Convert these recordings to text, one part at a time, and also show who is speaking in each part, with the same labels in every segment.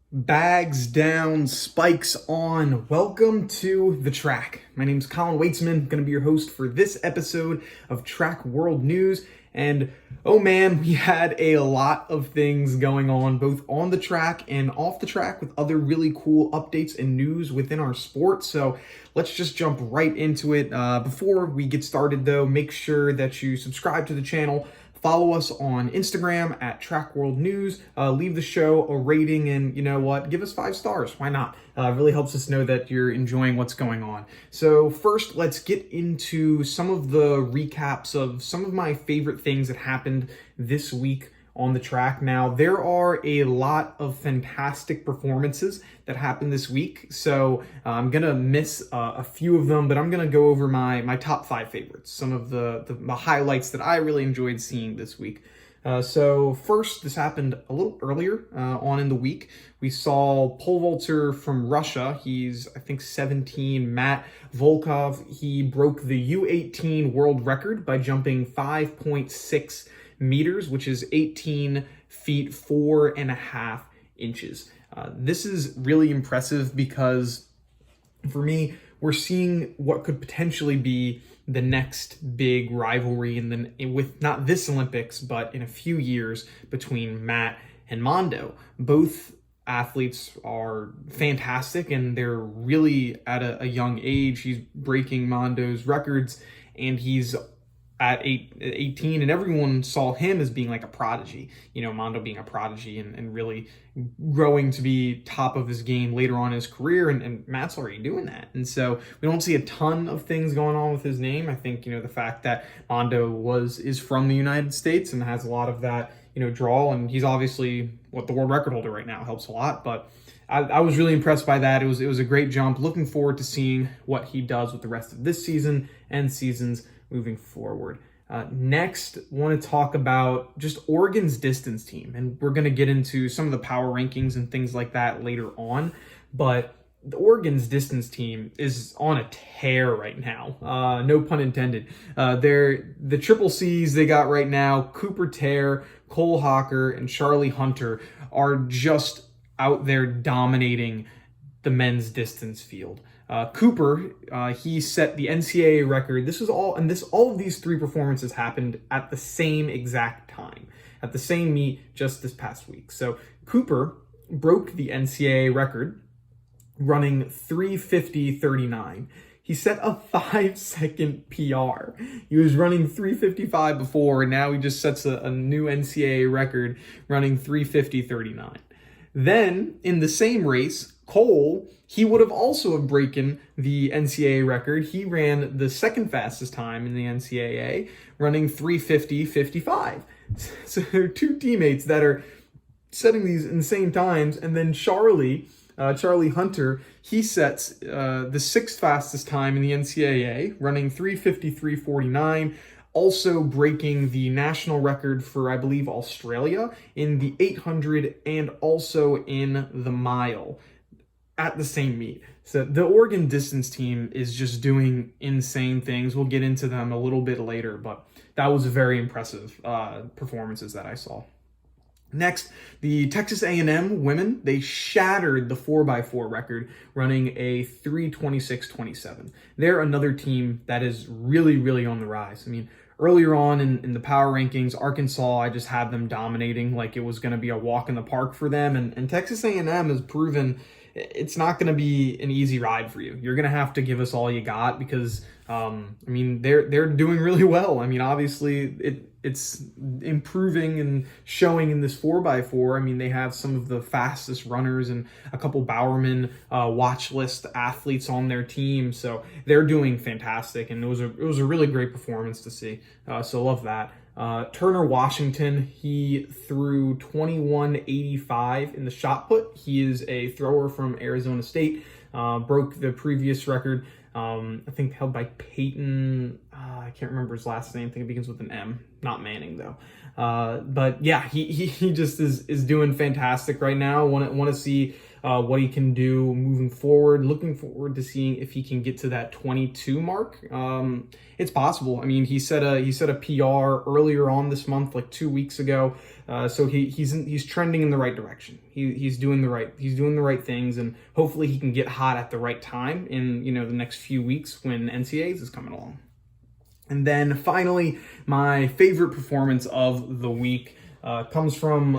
Speaker 1: Bags down, spikes on. Welcome to The Track. My name is Colin Weitzman, going to be your host for this episode of Track World News. And oh man, we had a lot of things going on, both on the track and off the track, with other really cool updates and news within our sport. So let's just jump right into it. Before we get started though, make sure that you subscribe to the channel. Follow us on Instagram at Track World News. Leave the show a rating, and you know what? Give us 5 stars. Why not? It really helps us know that you're enjoying what's going on. So first, let's get into some of the recaps of some of my favorite things that happened this week on the track. Now, there are a lot of fantastic performances that happened this week, so I'm gonna miss a few of them, but I'm gonna go over my top 5 favorites, some of the highlights that I really enjoyed seeing this week. So first, this happened a little earlier on in the week. We saw pole vaulter from Russia. He's, I think, 17, Matt Volkov. He broke the U18 world record by jumping 5.6 meters, which is 18 feet 4.5 inches. This is really impressive because for me, we're seeing what could potentially be the next big rivalry with not this Olympics, but in a few years between Matt and Mondo. Both athletes are fantastic and they're really at a young age. He's breaking Mondo's records and he's at 18, and everyone saw him as being like a prodigy, you know, Mondo being a prodigy and really growing to be top of his game later on in his career, and Matt's already doing that. And so we don't see a ton of things going on with his name. I think, you know, the fact that Mondo is from the United States and has a lot of that, you know, draw, and he's obviously the world record holder right now, helps a lot. But I was really impressed by that. It was a great jump. Looking forward to seeing what he does with the rest of this season and seasons moving forward. Next, want to talk about just Oregon's distance team, and we're going to get into some of the power rankings and things like that later on, but the Oregon's distance team is on a tear right now. No pun intended. The triple C's they got right now, Cooper Teare, Cole Hocker, and Charlie Hunter, are just out there dominating the men's distance field. Cooper, he set the NCAA record. All of these 3 performances happened at the same exact time, at the same meet just this past week. So Cooper broke the NCAA record running 3:50.39. He set a 5-second PR. He was running 3:55 before, and now he just sets a new NCAA record running 3:50.39. Then in the same race, Cole, he would have also have broken the NCAA record. He ran the second fastest time in the NCAA, running 3:50.55. So 2 teammates that are setting these insane times. And then Charlie Hunter, he sets the 6th fastest time in the NCAA, running 3:53.49. Also breaking the national record for, I believe, Australia in the 800 and also in the mile at the same meet. So the Oregon distance team is just doing insane things. We'll get into them a little bit later, but that was very impressive performances that I saw. Next, the Texas A&M women, they shattered the 4x4 record, running a 3:26.27. They're another team that is really, really on the rise. I mean, earlier on in the power rankings, Arkansas, I just had them dominating like it was going to be a walk in the park for them. And Texas A&M has proven it's not going to be an easy ride for you. You're going to have to give us all you got because, I mean, they're doing really well. I mean, obviously, it's improving and showing in this 4x4. I mean, they have some of the fastest runners and a couple Bowerman watch list athletes on their team. So they're doing fantastic. And it was a really great performance to see. So love that. Turner Washington, he threw 21.85 in the shot put. He is a thrower from Arizona State, broke the previous record, I think held by Peyton, I can't remember his last name, I think it begins with an M, not Manning though. But yeah, he just is doing fantastic right now. Want to see what he can do moving forward. Looking forward to seeing if he can get to that 22 mark. It's possible. I mean, he set a PR earlier on this month, like 2 weeks ago. So he's trending in the right direction. He's doing the right things, and hopefully he can get hot at the right time in the next few weeks when NCAAs is coming along. And then finally, my favorite performance of the week comes from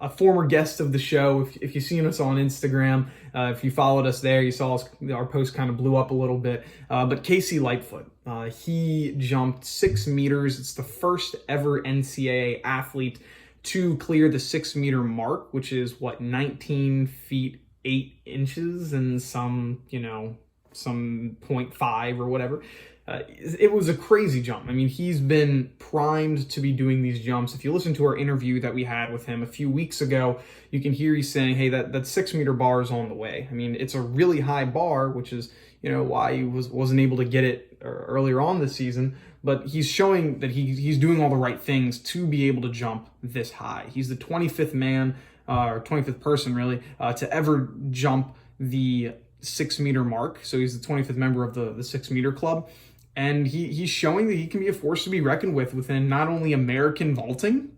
Speaker 1: a former guest of the show. If you've seen us on Instagram, if you followed us there, you saw our post kind of blew up a little bit. But Casey Lightfoot, he jumped 6 meters. It's the first ever NCAA athlete to clear the 6 meter mark, which is 19 feet 8 inches and some 0.5 or whatever. It was a crazy jump. I mean, he's been primed to be doing these jumps. If you listen to our interview that we had with him a few weeks ago, you can hear he's saying, hey, that 6 meter bar is on the way. I mean, it's a really high bar, which is, why he wasn't able to get it earlier on this season. But he's showing that he's doing all the right things to be able to jump this high. He's the 25th man, or 25th person really, to ever jump the 6 meter mark. So he's the 25th member of the 6 meter club. And he's showing that he can be a force to be reckoned with within not only American vaulting,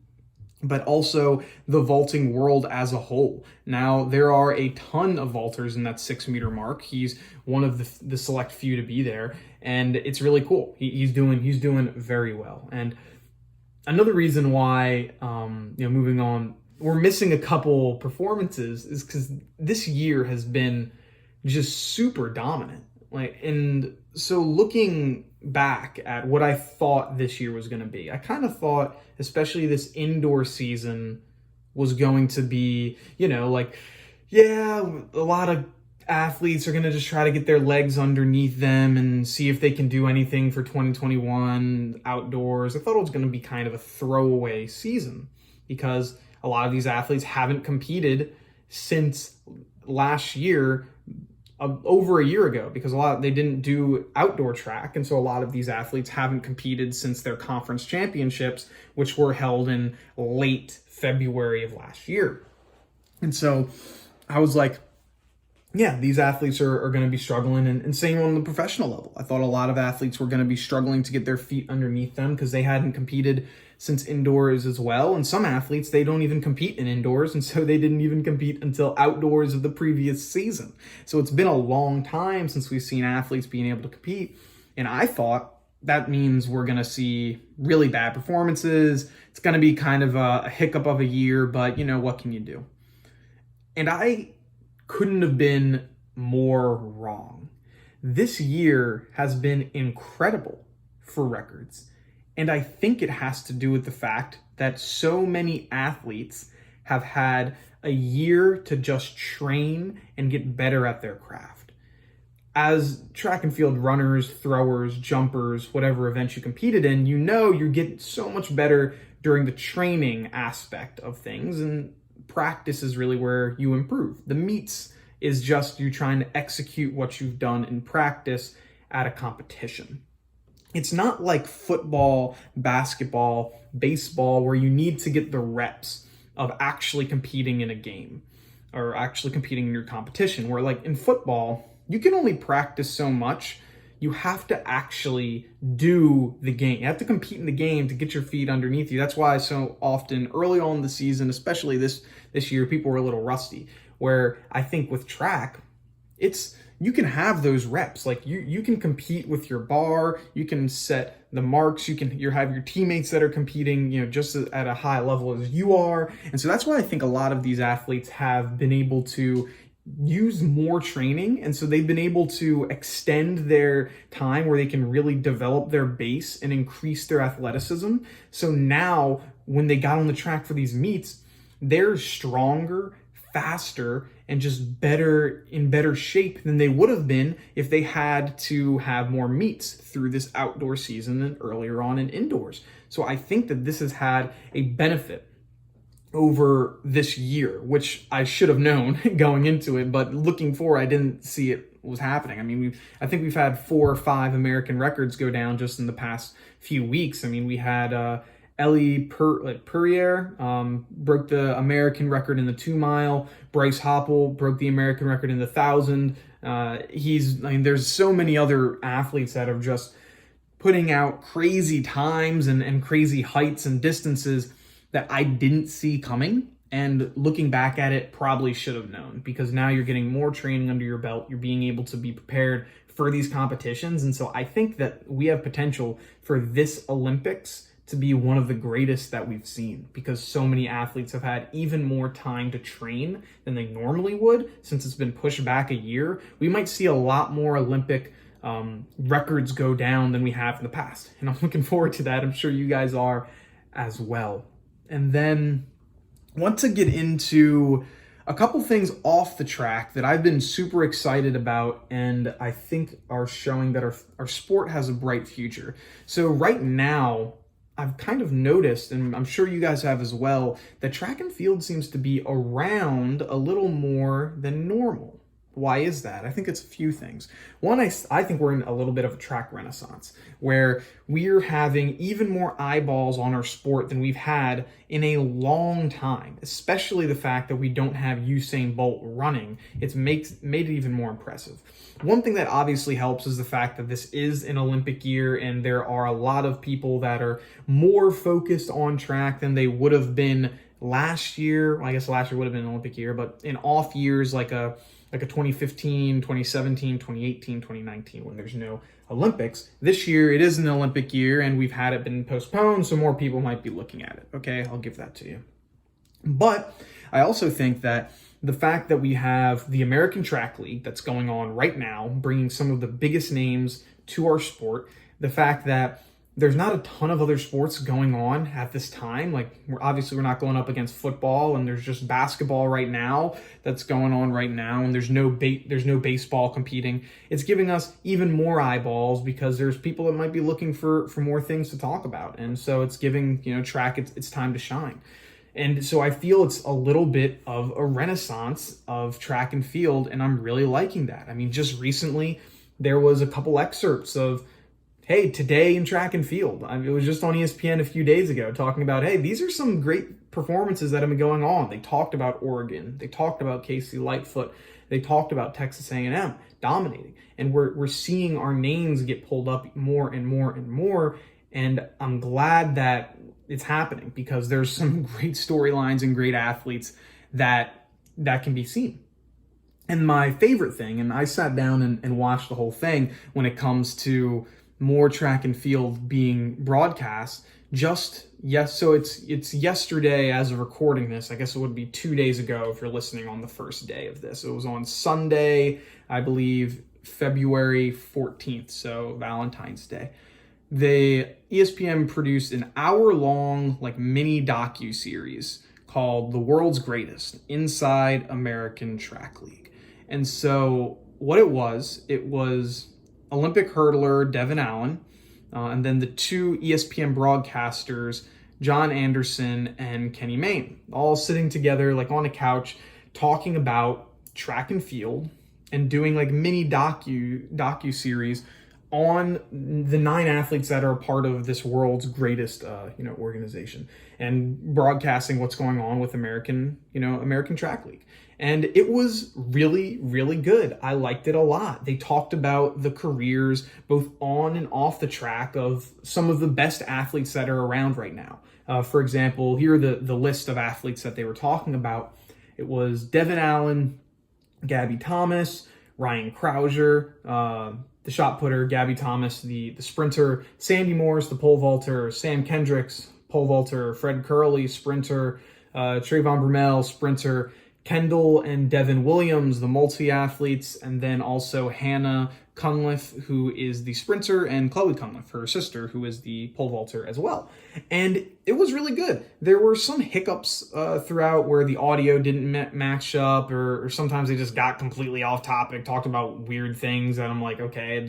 Speaker 1: but also the vaulting world as a whole. Now, there are a ton of vaulters in that 6 meter mark. He's one of the select few to be there, and it's really cool. He's doing very well. And another reason why, moving on, we're missing a couple performances is because this year has been just super dominant. And so looking back at what I thought this year was going to be, I kind of thought, especially this indoor season, was going to be, a lot of athletes are going to just try to get their legs underneath them and see if they can do anything for 2021 outdoors. I thought it was going to be kind of a throwaway season because a lot of these athletes haven't competed since last year, over a year ago, because they didn't do outdoor track, and so a lot of these athletes haven't competed since their conference championships, which were held in late February of last year. And so I was like, yeah, these athletes are going to be struggling, and same on the professional level. I thought a lot of athletes were going to be struggling to get their feet underneath them because they hadn't competed since indoors as well. And some athletes, they don't even compete in indoors, and so they didn't even compete until outdoors of the previous season. So it's been a long time since we've seen athletes being able to compete, and I thought that means we're going to see really bad performances. It's going to be kind of a hiccup of a year, but what can you do? And I couldn't have been more wrong. This year has been incredible for records. And I think it has to do with the fact that so many athletes have had a year to just train and get better at their craft. As track and field runners, throwers, jumpers, whatever events you competed in, you're getting so much better during the training aspect of things, and practice is really where you improve. The meets is just you trying to execute what you've done in practice at a competition. It's not like football, basketball, baseball, where you need to get the reps of actually competing in a game or actually competing in your competition, where like in football, you can only practice so much. You have to actually do the game. You have to compete in the game to get your feet underneath you. That's why so often early on in the season, especially this year, people were a little rusty, where I think with track, you can have those reps. Like you can compete with your bar, you can set the marks, you have your teammates that are competing, just at a high level as you are. And so that's why I think a lot of these athletes have been able to use more training. And so they've been able to extend their time where they can really develop their base and increase their athleticism. So now when they got on the track for these meets, they're stronger, faster, and just in better shape than they would have been if they had to have more meets through this outdoor season and earlier on in indoors. So I think that this has had a benefit over this year, which I should have known going into it, but looking forward, I didn't see it was happening. I mean, I think we've had 4 or 5 American records go down just in the past few weeks. I mean, we had Purrier broke the American record in the 2 mile. Bryce Hoppel broke the American record in the 1,000. There's so many other athletes that are just putting out crazy times and crazy heights and distances that I didn't see coming. And looking back at it, probably should have known, because now you're getting more training under your belt. You're being able to be prepared for these competitions. And so I think that we have potential for this Olympics to be one of the greatest that we've seen, because so many athletes have had even more time to train than they normally would since it's been pushed back a year. We might see a lot more Olympic records go down than we have in the past. And I'm looking forward to that. I'm sure you guys are as well. And then I want to get into a couple things off the track that I've been super excited about and I think are showing that our sport has a bright future. So right now, I've kind of noticed, and I'm sure you guys have as well, that track and field seems to be around a little more than normal. Why is that? I think it's a few things. One, I think we're in a little bit of a track renaissance where we're having even more eyeballs on our sport than we've had in a long time, especially the fact that we don't have Usain Bolt running. It's made it even more impressive. One thing that obviously helps is the fact that this is an Olympic year and there are a lot of people that are more focused on track than they would have been last year. Well, I guess last year would have been an Olympic year, but in off years like a 2015, 2017, 2018, 2019, when there's no Olympics. This year, it is an Olympic year, and we've had it been postponed, so more people might be looking at it. Okay, I'll give that to you. But I also think that the fact that we have the American Track League that's going on right now, bringing some of the biggest names to our sport, the fact that there's not a ton of other sports going on at this time. Like, we're not going up against football, and there's just basketball right now that's going on right now, and there's no baseball competing. It's giving us even more eyeballs because there's people that might be looking for more things to talk about, and so it's giving track its time to shine. And so I feel it's a little bit of a renaissance of track and field, and I'm really liking that. I mean, just recently there was a couple excerpts of, hey, today in track and field. It was just on ESPN a few days ago talking about, hey, these are some great performances that have been going on. They talked about Oregon. They talked about Casey Lightfoot. They talked about Texas A&M dominating. And we're seeing our names get pulled up more and more and more. And I'm glad that it's happening because there's some great storylines and great athletes that can be seen. And my favorite thing, and I sat down and watched the whole thing when it comes to more track and field being broadcast, so it's yesterday as of recording this. I guess it would be 2 days ago if you're listening on the first day of this. It was on Sunday, I believe, February 14th, so Valentine's Day. The ESPN produced an hour-long mini docu-series called The World's Greatest Inside American Track League. And so what it was Olympic hurdler Devin Allen, and then the two ESPN broadcasters, John Anderson and Kenny Mayne, all sitting together on a couch talking about track and field and doing mini docu-series on the 9 athletes that are part of this world's greatest organization, and broadcasting what's going on with American Track League. And it was really, really good. I liked it a lot. They talked about the careers, both on and off the track, of some of the best athletes that are around right now. For example, here are the list of athletes that they were talking about. It was Devin Allen, Gabby Thomas, Ryan Crouser, the shot putter, Gabby Thomas, the sprinter, Sandy Morris, the pole vaulter, Sam Kendricks, pole vaulter, Fred Curley, sprinter, Trayvon Brumell, sprinter, Kendall and Devin Williams, the multi-athletes, and then also Hannah Cunliffe, who is the sprinter, and Chloe Cunliffe, her sister, who is the pole vaulter as well. And it was really good. There were some hiccups throughout where the audio didn't match up, or sometimes they just got completely off topic, talked about weird things, and I'm like, okay, I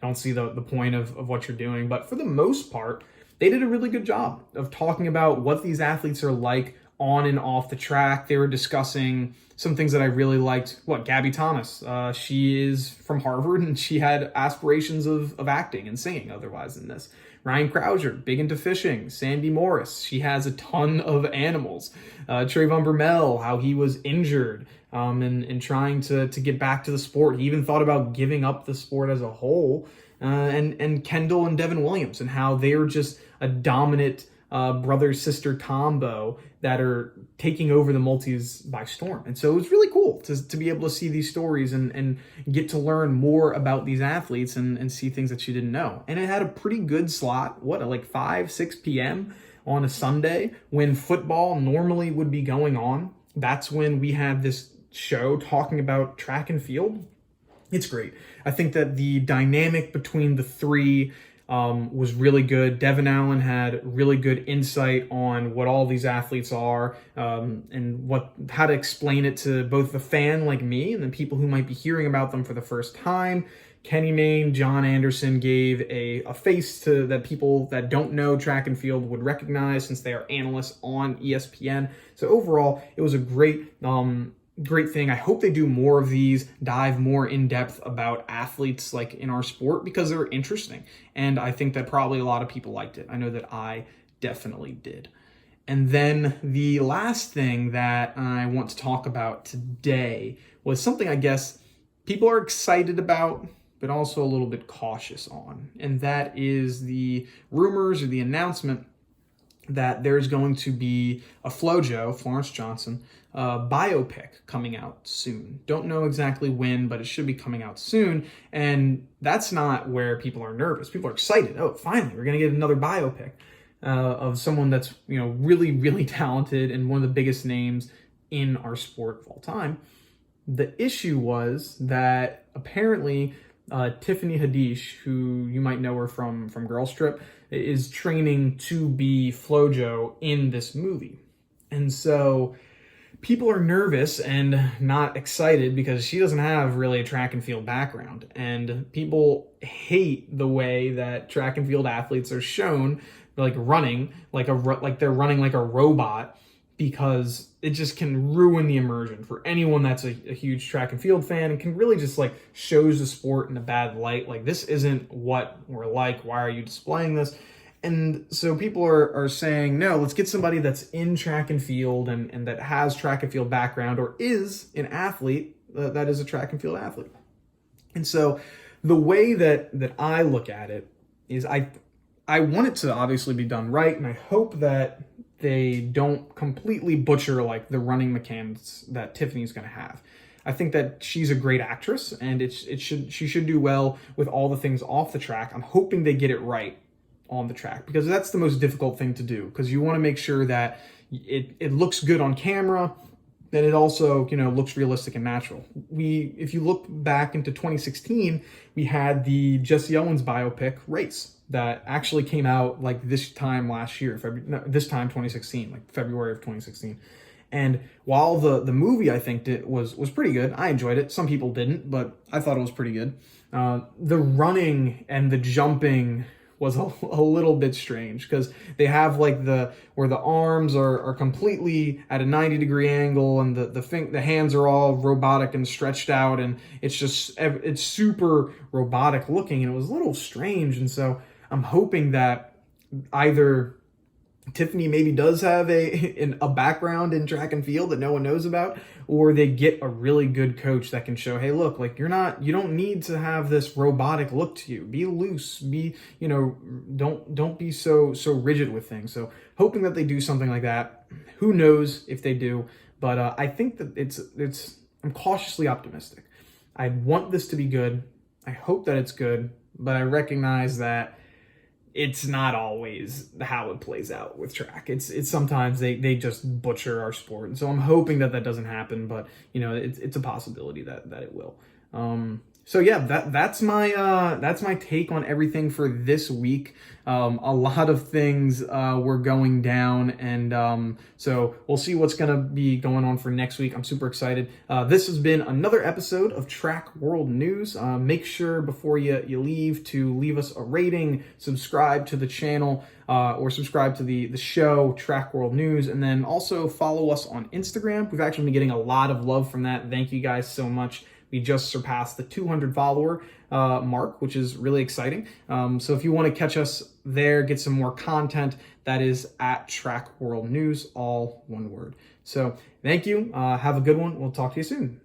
Speaker 1: don't see the point of what you're doing. But for the most part, they did a really good job of talking about what these athletes are like on and off the track. They were discussing some things that I really liked. Gabby Thomas, she is from Harvard and she had aspirations of acting and singing otherwise in this. Ryan Crouser, big into fishing. Sandy Morris, she has a ton of animals. Trayvon Bromell, how he was injured and trying to get back to the sport. He even thought about giving up the sport as a whole. And Kendall and Devin Williams, and how they're just a dominant brother-sister combo that are taking over the multis by storm. And so it was really cool to be able to see these stories and get to learn more about these athletes and see things that you didn't know. And it had a pretty good slot, like 5, 6 p.m. on a Sunday when football normally would be going on. That's when we had this show talking about track and field. It's great. I think that the dynamic between the three was really good. Devin Allen had really good insight on what all these athletes are and how to explain it to both the fan like me and the people who might be hearing about them for the first time. Kenny Mayne, John Anderson gave a face to that people that don't know track and field would recognize since they are analysts on ESPN. So overall, it was a great thing. I hope they do more of these, dive more in depth about athletes like in our sport because they're interesting. And I think that probably a lot of people liked it. I know that I definitely did. And then the last thing that I want to talk about today was something I guess people are excited about, but also a little bit cautious on. And that is the rumors or the announcement that there's going to be a FloJo, Florence Johnson, biopic coming out soon. Don't know exactly when, but it should be coming out soon. And that's not where people are nervous. People are excited. Oh, finally, we're going to get another biopic of someone that's really, really talented and one of the biggest names in our sport of all time. The issue was that apparently Tiffany Haddish, who you might know her from Girls Trip, is training to be FloJo in this movie. And so people are nervous and not excited because she doesn't have really a track and field background. And people hate the way that track and field athletes are shown like running like they're running like a robot, because it just can ruin the immersion for anyone that's a huge track and field fan and can really just shows the sport in a bad light. Like, this isn't what we're like. Why are you displaying this? And so people are saying, no, let's get somebody that's in track and field and that has track and field background or is an athlete that is a track and field athlete. And so the way that I look at it is I want it to obviously be done right, and I hope that they don't completely butcher the running mechanics that Tiffany's going to have. I think that she's a great actress, and she should do well with all the things off the track. I'm hoping they get it right on the track, because that's the most difficult thing to do, because you want to make sure that it looks good on camera, that it also looks realistic and natural. If you look back into 2016, we had the Jesse Owens biopic Race that actually came out this time last year, this time 2016, February of 2016. And while the movie I think was pretty good, I enjoyed it. Some people didn't, but I thought it was pretty good. The running and the jumping was a little bit strange, because they have where the arms are completely at a 90-degree angle, and the hands are all robotic and stretched out, and it's super robotic looking, and it was a little strange. And so I'm hoping that either Tiffany maybe does have a background in track and field that no one knows about, or they get a really good coach that can show, hey, look, you don't need to have this robotic look to you. Be loose, don't be so rigid with things. So hoping that they do something like that. Who knows if they do, but I think that I'm cautiously optimistic. I want this to be good. I hope that it's good, but I recognize that it's not always how it plays out with track. It's sometimes they just butcher our sport. And so I'm hoping that doesn't happen, but it's a possibility that it will. So yeah, that's my take on everything for this week. A lot of things were going down, and so we'll see what's gonna be going on for next week. I'm super excited. This has been another episode of Track World News. Make sure before you leave to leave us a rating, subscribe to the channel, or subscribe to the show Track World News, and then also follow us on Instagram. We've actually been getting a lot of love from that. Thank you guys so much. We just surpassed the 200 follower mark, which is really exciting. So if you want to catch us there, get some more content, that is at Track World News, all one word. So thank you. Have a good one. We'll talk to you soon.